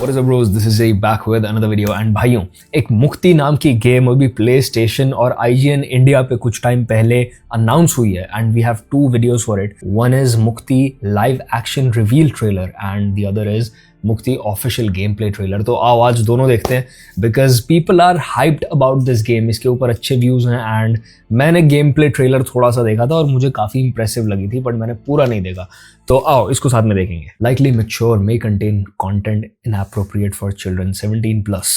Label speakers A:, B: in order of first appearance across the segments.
A: What is up bros, this is Jay back with another video and भाइयों एक मुक्ति नाम की गेम अभी प्ले स्टेशन और IGN इंडिया पे कुछ टाइम पहले अनाउंस हुई है and we have two videos for it. One is Mukti live action reveal trailer and the other is Mukti official gameplay trailer. तो आओ आज दोनों देखते हैं because people are hyped about this game. इसके ऊपर अच्छे व्यूज हैं एंड मैंने गेम प्ले ट्रेलर थोड़ा सा देखा था और मुझे काफी इंप्रेसिव लगी थी बट मैंने पूरा नहीं देखा. तो आओ इसको साथ में देखेंगे. Likely mature, may contain content inappropriate for children 17 plus.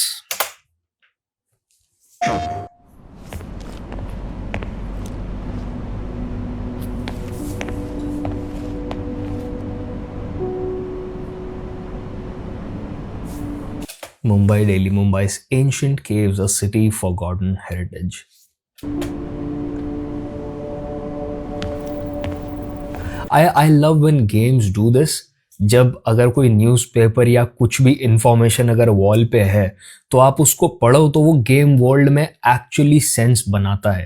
A: Mumbai, Delhi. Mumbai's ancient caves, a city forgotten heritage. I love when games do this. जब अगर कोई न्यूज़पेपर या कुछ भी इंफॉर्मेशन अगर वॉल पे है तो आप उसको पढ़ो तो वो गेम वर्ल्ड में एक्चुअली सेंस बनाता है,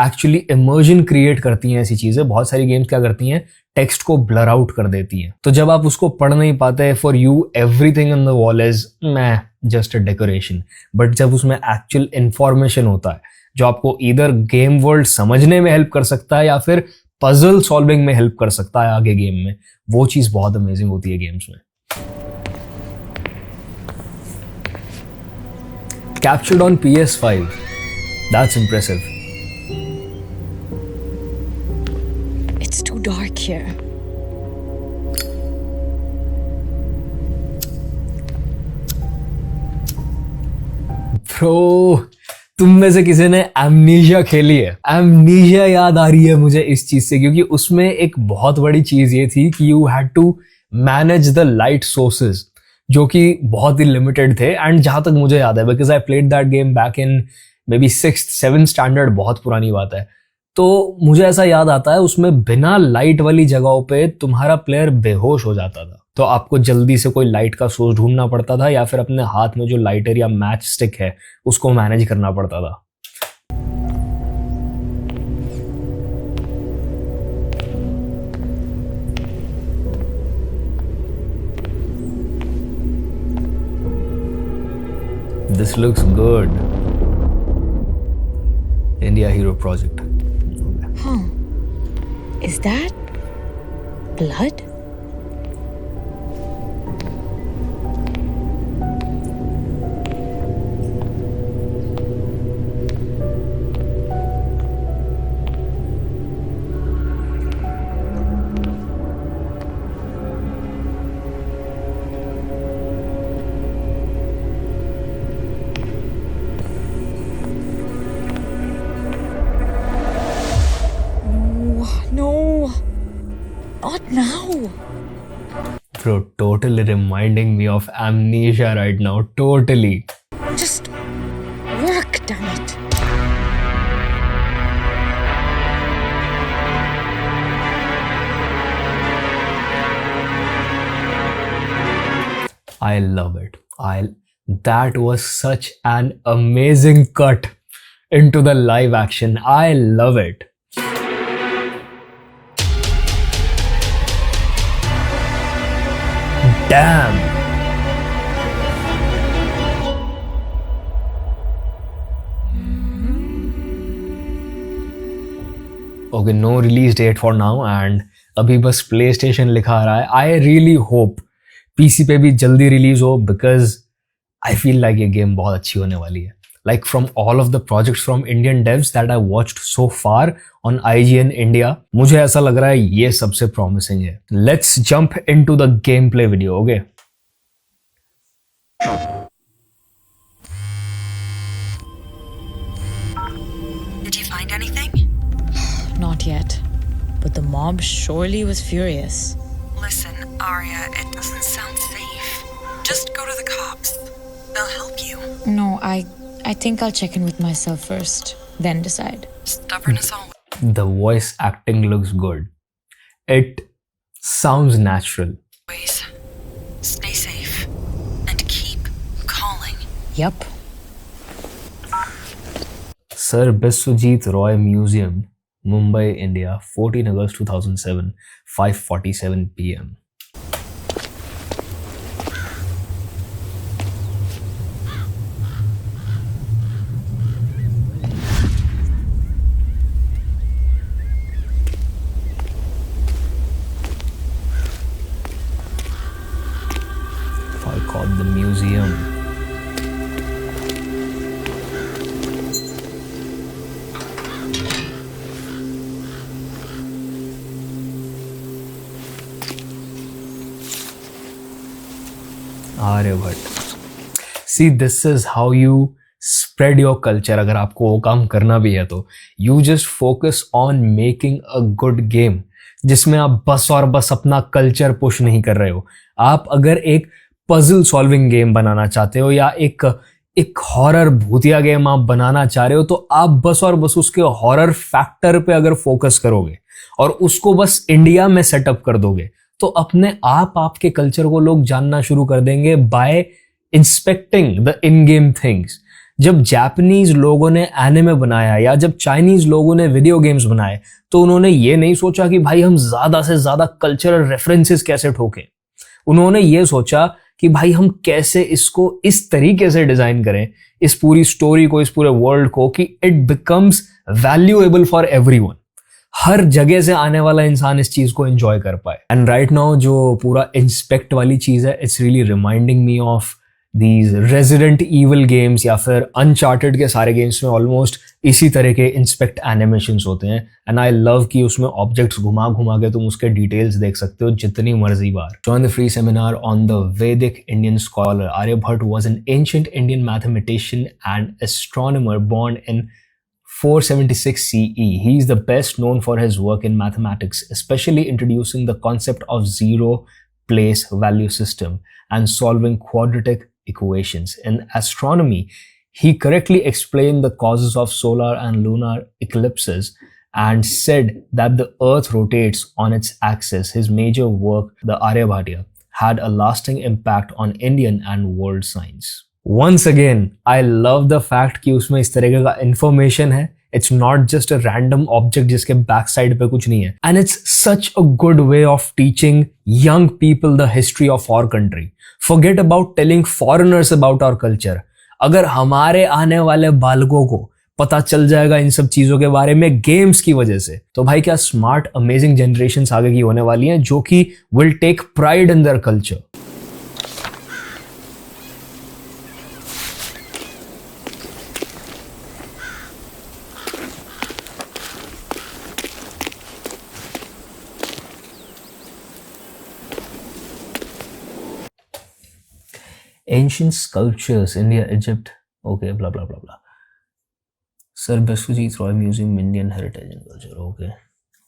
A: एक्चुअली इमर्जन क्रिएट करती हैं ऐसी चीज़ें. बहुत सारी गेम्स क्या करती हैं, टेक्स्ट को ब्लर आउट कर देती हैं. तो जब आप उसको पढ़ नहीं पाते, for you everything on the wall is just a decoration. But जब उसमें एक्चुअल इंफॉर्मेशन होता है जो आपको इधर गेम वर्ल्ड समझने में हेल्प कर सकता है या फिर पजल सॉल्विंग में हेल्प कर सकता है आगे गेम में, वो चीज बहुत अमेजिंग होती है गेम्स में. Captured on PS5, that's impressive.
B: It's too dark here.
A: Bro, तुम में से किसी ने एमनीशिया खेली है? एमनीशिया याद आ रही है मुझे इस चीज से क्योंकि उसमें एक बहुत बड़ी चीज ये थी कि you had to manage the light sources जो कि बहुत ही लिमिटेड थे. एंड जहां तक मुझे याद है, because I played that game back in may be 6th 7th standard, बहुत पुरानी बात है, तो मुझे ऐसा याद आता है उसमें बिना लाइट वाली जगहों पे तुम्हारा प्लेयर बेहोश हो जाता था. तो आपको जल्दी से कोई लाइट का सोर्स ढूंढना पड़ता था या फिर अपने हाथ में जो लाइटर या मैच स्टिक है उसको मैनेज करना पड़ता था. This looks good. India Hero Project.
B: Huh. Is that blood? No, not now.
A: Bro, totally reminding me of Amnesia right now. Totally.
B: Just work, damn it.
A: I love it. That was such an amazing cut into the live action. I love it. Damn. Okay, no release date for now and अभी बस PlayStation लिखा आ रहा है. I really hope PC पे भी जल्दी release हो because I feel like ये गेम बहुत अच्छी होने वाली है. Like from all of the projects from Indian devs that I watched so far on IGN India, मुझे ऐसा लग रहा है ये सबसे promising है. Let's jump into the gameplay video, okay?
C: Did you find anything?
B: Not yet. But the mob surely was furious.
C: Listen, Arya, it doesn't sound safe. Just go to the cops. They'll help you.
B: No, I think I'll check in with myself first, then decide.
C: Stubborn as always.
A: The voice acting looks good. It sounds natural.
C: Stay safe and keep calling.
B: Yup.
A: Sir Biswajit Roy Museum, Mumbai, India, 14 August 2007, 5:47 p.m. called the museum. Aryabhata. See, this is how you spread your culture. अगर आपको वो काम करना भी है तो you just focus on making a good game जिसमें आप बस और बस अपना कल्चर पुश नहीं कर रहे हो. आप अगर एक पजल सॉल्विंग गेम बनाना चाहते हो या एक हॉरर भूतिया गेम आप बनाना चाह रहे हो तो आप बस और बस उसके हॉरर फैक्टर पे अगर फोकस करोगे और उसको बस इंडिया में सेटअप कर दोगे तो अपने आप आपके कल्चर को लोग जानना शुरू कर देंगे by inspecting the in game things. जब जापानीज लोगों ने एनिमे बनाया या जब चाइनीज लोगों ने वीडियो गेम्स बनाए तो उन्होंने ये नहीं सोचा कि भाई हम ज्यादा से ज्यादा कल्चरल रेफरेंसेस कैसे ठोकें. उन्होंने ये सोचा कि भाई हम कैसे इसको इस तरीके से डिजाइन करें, इस पूरी स्टोरी को, इस पूरे वर्ल्ड को, कि it becomes valuable for everyone. हर जगह से आने वाला इंसान इस चीज को एंजॉय कर पाए. एंड राइट नाउ जो पूरा इंस्पेक्ट वाली चीज है, it's really reminding me of these resident evil games या फिर अनचार्टेड के सारे गेम्स में ऑलमोस्ट इसी तरह के इंस्पेक्ट एनिमेशंस होते हैं. एंड आई लव कि उसमें ऑब्जेक्ट्स घुमा घुमा के तुम उसके डिटेल्स देख सकते हो जितनी मर्जी बार. Join the free seminar on the Vedic Indian scholar. Aryabhata was an ancient Indian mathematician and astronomer born in 476 CE. He is the best known for his work in mathematics, especially introducing the concept of zero place value system and solving quadratic equations. In astronomy, he correctly explained the causes of solar and lunar eclipses and said that the earth rotates on its axis. His major work, the Aryabhatiya, had a lasting impact on Indian and world science. Once again, I love the fact कि उसमें इस तरह का information है. It's not just a random object जिसके back side पे कुछ नहीं है. And it's such a good way of teaching young people the history of our country. Forget about telling foreigners about our culture. अगर हमारे आने वाले बालकों को पता चल जाएगा इन सब चीजों के बारे में गेम्स की वजह से, तो भाई क्या स्मार्ट अमेजिंग जनरेशंस आगे की होने वाली हैं जो कि will take pride in their culture. Ancient sculptures, India, Egypt, okay, blah blah blah blah. Sir Biswajit Roy Museum, Indian Heritage and Culture, okay.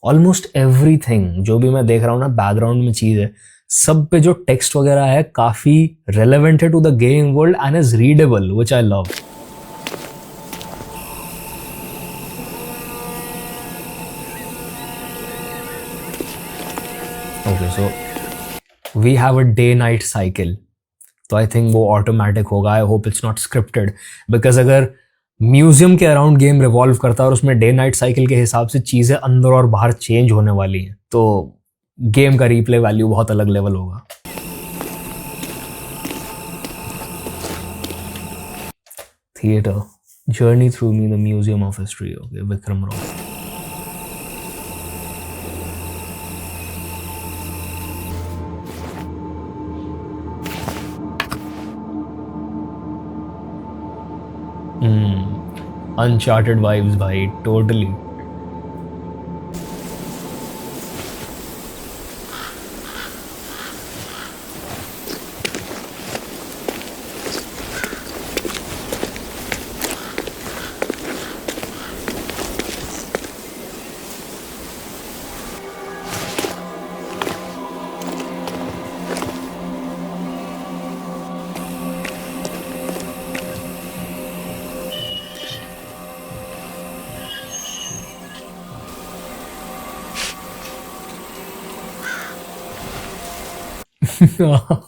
A: Almost everything जो भी मैं देख रहा हूँ ना बैकग्राउंड में चीज है, सब पे जो टेक्स्ट वगैरह है काफी रेलेवेंट है to the game world and is readable, which I love. Okay, so we have a day night cycle. तो आई थिंक वो ऑटोमेटिक होगा. I hope it's not scripted, because अगर म्यूजियम के अराउंड गेम रिवॉल्व करता है और उसमें day night cycle के हिसाब से चीज़ें अंदर और बाहर चेंज होने वाली हैं तो गेम का रीप्ले वैल्यू बहुत अलग लेवल होगा. Theatre journey through me the museum of history, okay, Vikram Roy. Uncharted vibes भाई, totally.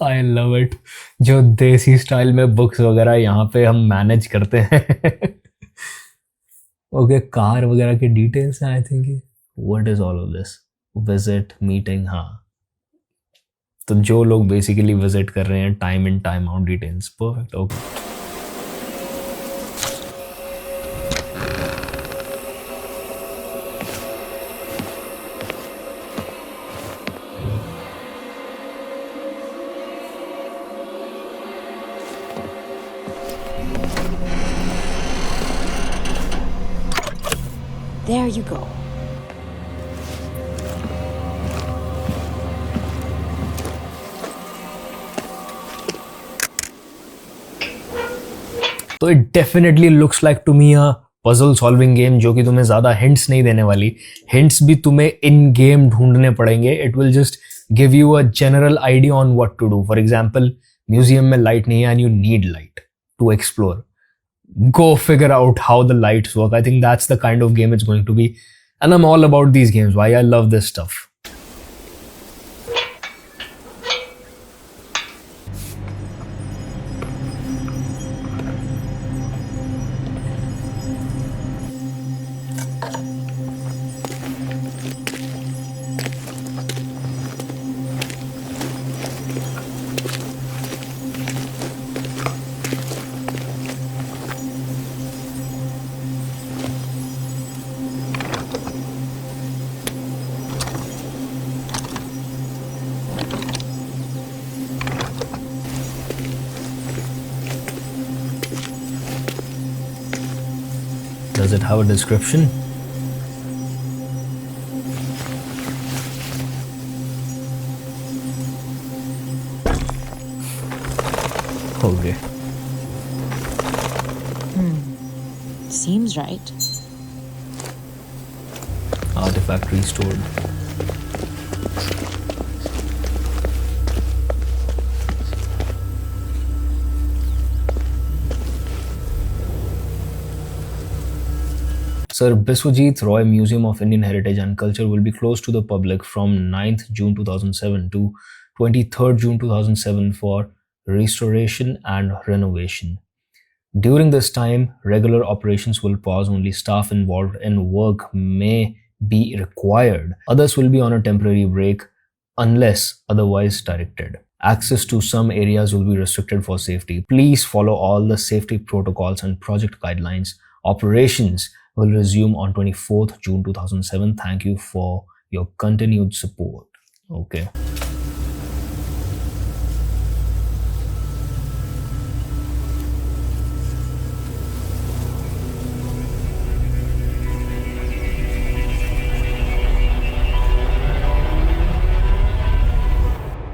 A: I love it. जो देसी स्टाइल में बुक्स वगैरह यहाँ पे हम मैनेज करते हैं. ओके, कार वगैरह के डिटेल्स हैं. I think what is all of this, visit, meeting. हाँ, तो जो लोग बेसिकली विजिट कर रहे हैं, time in time out details. Perfect. Okay,
B: There you go.
A: तो it definitely looks like to me a puzzle solving game जो कि तुम्हें ज़्यादा हिंट्स नहीं देने वाली. हिंट्स भी तुम्हें इन गेम ढूंढने पड़ेंगे. It will just give you a general idea on what to do. For example, museum में लाइट नहीं है and you need light to explore. Go figure out how the lights work. I think that's the kind of game it's going to be. And I'm all about these games. Why I love this stuff. Does it have a description? Okay.
B: Seems right.
A: Artifact restored. Sir Biswajit Roy Museum of Indian Heritage and Culture will be closed to the public from 9th June 2007 to 23rd June 2007 for restoration and renovation. During this time, regular operations will pause. Only staff involved in work may be required. Others will be on a temporary break unless otherwise directed. Access to some areas will be restricted for safety. Please follow all the safety protocols and project guidelines. Operations will resume on 24th June 2007. Thank you for your continued support. Okay.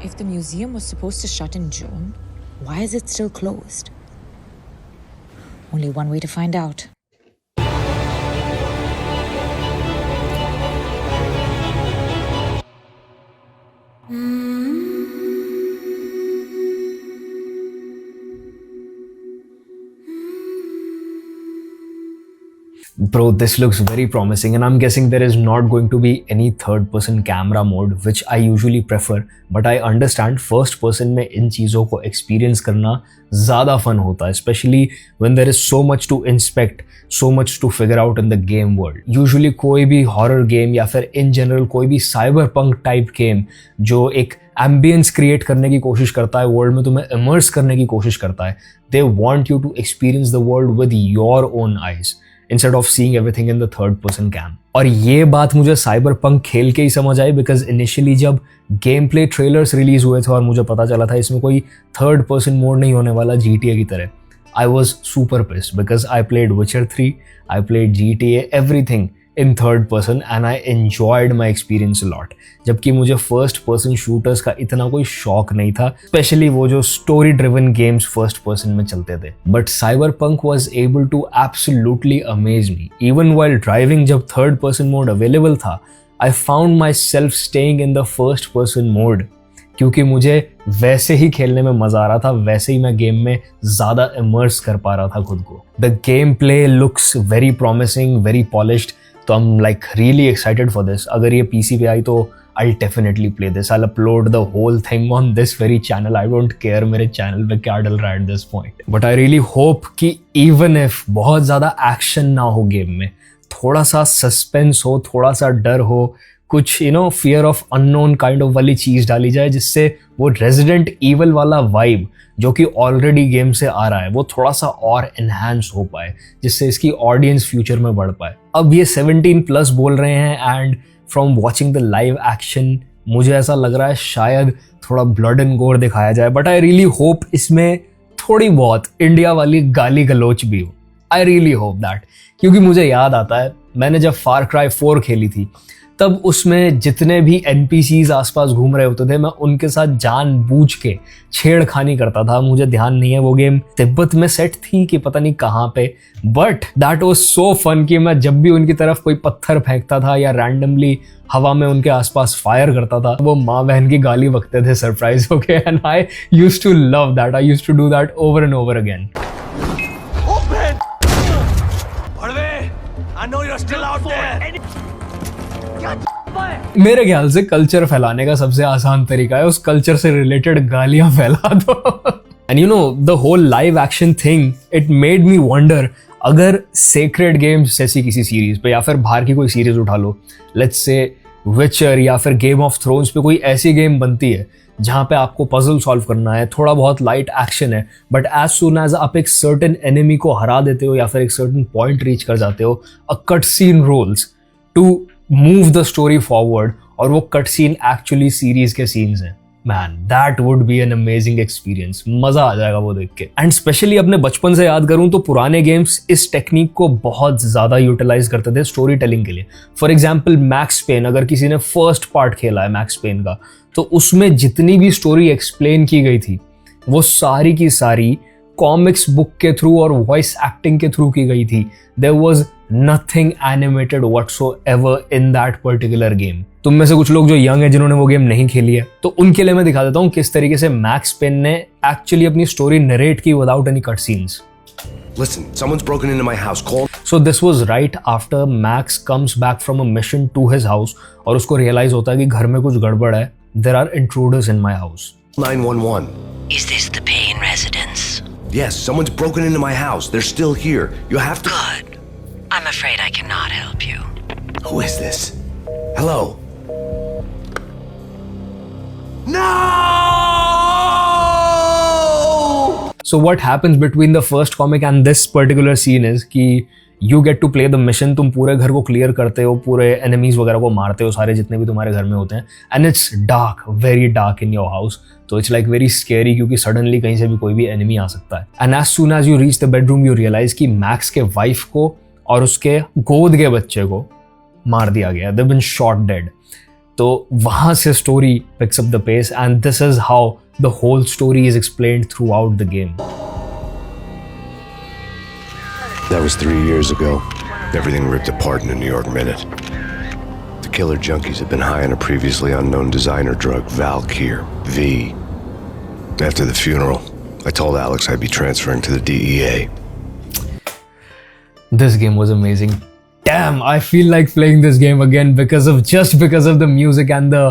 B: If the museum was supposed to shut in June, why is it still closed? Only one way to find out.
A: Bro, this looks very promising, and I'm guessing there is not going to be any third person camera mode, which I usually prefer, but I understand first person में इन चीज़ों को experience करना ज़्यादा fun होता है, especially when there is so much to inspect, so much to figure out in the game world. Usually कोई भी horror game या फिर in general कोई भी cyberpunk type game जो एक एम्बियंस क्रिएट करने की कोशिश करता है, वर्ल्ड में तुम्हें इमर्स करने की कोशिश करता है, they want you to experience the world with your own eyes instead of seeing everything in the third person cam. और ये बात मुझे साइबरपंक खेल के ही समझ आई, बिकॉज इनिशियली जब गेम प्ले ट्रेलर्स रिलीज हुए थे और मुझे पता चला था इसमें कोई थर्ड पर्सन मोड नहीं होने वाला GTA की तरह, I was super pissed because I played Witcher 3, I played GTA, everything in third person and I enjoyed my experience a lot. जबकि मुझे फर्स्ट पर्सन शूटर्स का इतना कोई शौक नहीं था, स्पेशली वो जो story driven games first person में चलते थे. But Cyberpunk was able to absolutely amaze me. Even while driving जब थर्ड पर्सन मोड अवेलेबल था, I found myself staying in the first person mode, क्योंकि मुझे वैसे ही खेलने में मजा आ रहा था, वैसे ही मैं गेम में ज्यादा इमर्स कर पा रहा था खुद को. The game play looks very promising, very polished, तो I'm like really excited for this. अगर ये PC पे आई तो I'll definitely play this. I'll upload the whole thing on this very channel. I don't care मेरे channel पे क्या डल रहा है at this point. But I really hope कि even if बहुत ज़्यादा action ना हो गेम में, थोड़ा सा suspense हो, थोड़ा सा डर हो, कुछ fear of unknown kind of वाली चीज़ डाली जाए, जिससे वो Resident Evil वाला vibe जो कि ऑलरेडी गेम से आ रहा है वो थोड़ा सा और एनहांस हो पाए, जिससे इसकी ऑडियंस फ्यूचर में बढ़ पाए. अब ये 17+ बोल रहे हैं and from watching the live action मुझे ऐसा लग रहा है शायद थोड़ा ब्लड एंड गोर दिखाया जाए. बट आई रियली होप इसमें थोड़ी बहुत इंडिया वाली गाली गलोच भी हो. आई रियली होप दैट, क्योंकि मुझे याद आता है मैंने जब फार क्राई 4 खेली थी तब उसमें जितने भी NPCs आसपास घूम रहे होते थे मैं उनके साथ जानबूझ के छेड़खानी करता था। मुझे ध्यान नहीं है वो गेम तिब्बत में सेट थी कि पता नहीं कहाँ पे, but that was so fun कि मैं जब भी उनकी तरफ कोई पत्थर फेंकता था या रैंडमली हवा में उनके आसपास फायर करता था वो माँ बहन की गाली बकते थे सरप्राइज होके, and I used to love that. I used to do that over and over again. मेरे ख्याल से कल्चर फैलाने का सबसे आसान तरीका है उस कल्चर से रिलेटेड गालियां फैला दो। And you know the whole live action thing, it made me wonder, अगर सेक्रेड गेम्स जैसी किसी सीरीज पे या फिर बाहर की कोई सीरीज उठा लो, लेट्स से विचर या फिर गेम ऑफ थ्रोन्स पे कोई ऐसी गेम बनती है जहां पे आपको पजल सॉल्व करना है, थोड़ा बहुत लाइट एक्शन है, बट एज सून एज आप एक सर्टेन एनिमी को हरा देते हो या फिर एक सर्टेन पॉइंट रीच कर जाते हो, a cut scene rolls to move the story forward, और वो कट सीन एक्चुअली सीरीज के सीन्स हैं। Man, that would be an amazing experience. मजा आ जाएगा वो देख के। एंड स्पेशली अपने बचपन से याद करूं तो पुराने गेम्स इस टेक्निक को बहुत ज्यादा यूटिलाइज करते थे स्टोरी टेलिंग के लिए। फॉर एग्जाम्पल मैक्स पेन, अगर किसी ने फर्स्ट पार्ट खेला है मैक्स पेन का, तो उसमें जितनी भी स्टोरी एक्सप्लेन की गई थी वो सारी की सारी कॉमिक्स बुक के थ्रू और वॉइस एक्टिंग के थ्रू की गई थी। There was nothing animated whatsoever in that particular game. तुम में से कुछ लोग जो यंग है जिन्होंने वो गेम नहीं खेली है, तो उनके लिए मैं दिखा देता हूँ किस तरीके से मैक्स पेन ने एक्चुअली अपनी स्टोरी नरेट की without any cut scenes.
D: Listen, someone's broken into my house. Call.
A: So this was right after Max comes back from a mission to his house और उसको realize होता है कि घर में कुछ गड़बड़ है। There are intruders in my house.
D: 911.
E: Is this the Payne residence?
D: Yes, someone's broken into my house. They're still here. You have to.
E: Good. I'm afraid I cannot help you.
D: Who is this? Hello. No!
A: So what happens between the first comic and this particular scene is कि you get to play the mission, तुम पूरे घर को clear करते हो, पूरे enemies वगैरह को मारते हो, सारे जितने भी तुम्हारे घर में होते हैं, and it's dark, very dark in your house, तो it's like very scary क्योंकि suddenly कहीं से भी कोई भी enemy आ सकता है। And as soon as you reach the bedroom, you realize कि मैक्स के वाइफ को और उसके गोद के बच्चे को मार दिया गया, they've been shot dead। तो वहां से story picks up the pace and this is how the whole story is explained throughout the game.
D: That was 3 years ago. Everything ripped apart in a New York minute. The killer junkies had been high on a previously unknown designer drug, Valkyr, V. After the funeral, I told Alex I'd be transferring to the DEA.
A: This game was amazing. Damn, I feel like playing this game again because of the music and the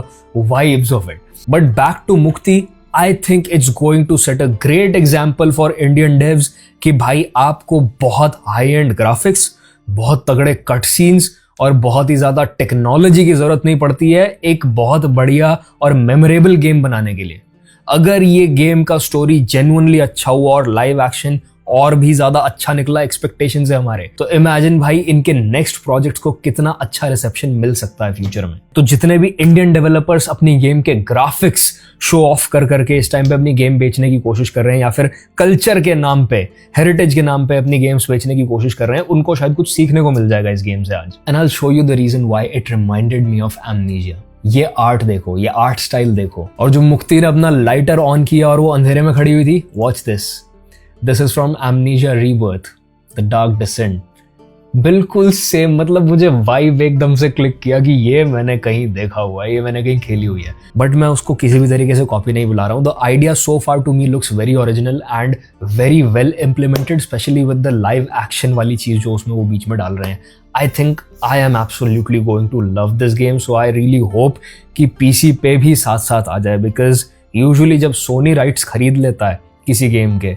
A: vibes of it. But back to Mukti, I think it's going to set a great example for Indian devs कि भाई आपको बहुत high and graphics, बहुत तगड़े cut scenes और बहुत ही ज्यादा technology की जरूरत नहीं पड़ती है एक बहुत बढ़िया और मेमोरेबल गेम बनाने के लिए। अगर ये गेम का स्टोरी जेन्युइनली अच्छा हुआ और लाइव एक्शन और भी ज्यादा अच्छा निकला एक्सपेक्टेशन से हमारे, तो इमेजिन भाई इनके नेक्स्ट प्रोजेक्ट्स को कितना अच्छा रिसेप्शन मिल सकता है फ्यूचर में। तो जितने भी इंडियन डेवलपर्स अपनी गेम के ग्राफिक्स शो ऑफ कर करके इस टाइम पे अपनी गेम बेचने की कोशिश कर रहे हैं या फिर कल्चर के नाम पे, हेरिटेज के नाम पे अपनी गेम्स बेचने की कोशिश कर रहे हैं, उनको शायद कुछ सीखने को मिल जाएगा इस गेम से आज। And I will show you the reason why it reminded me of Amnesia. ये आर्ट देखो, ये आर्ट स्टाइल देखो, और जो मुक्ति ने अपना लाइटर ऑन किया और वो अंधेरे में खड़ी हुई थी, watch this. This is from Amnesia Rebirth, The Dark Descent. बिल्कुल सेम, मतलब मुझे वाइब एकदम से क्लिक किया कि ये मैंने कहीं देखा हुआ है, ये मैंने कहीं खेली हुई है, बट मैं उसको किसी भी तरीके से कॉपी नहीं बुला रहा हूँ। The idea so far to me looks very original and very well implemented, specially with the live action वाली चीज जो उसमें वो बीच में डाल रहे हैं। I think I am absolutely going to love this game, so I really hope कि पीसी पे भी साथ साथ आ जाए, बिकॉज यूजुअली जब सोनी राइट्स खरीद लेता है किसी गेम के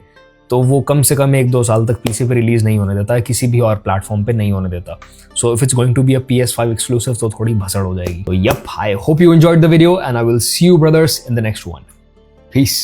A: तो वो कम से कम 1-2 साल तक पीसी पे रिलीज नहीं होने देता है, किसी भी और प्लेटफॉर्म पे नहीं होने देता। So if it's going to be a PS5 exclusive तो थोड़ी भसड़ हो जाएगी। तो yup, I hope you enjoyed the video and I will see you brothers in the next one. Piece.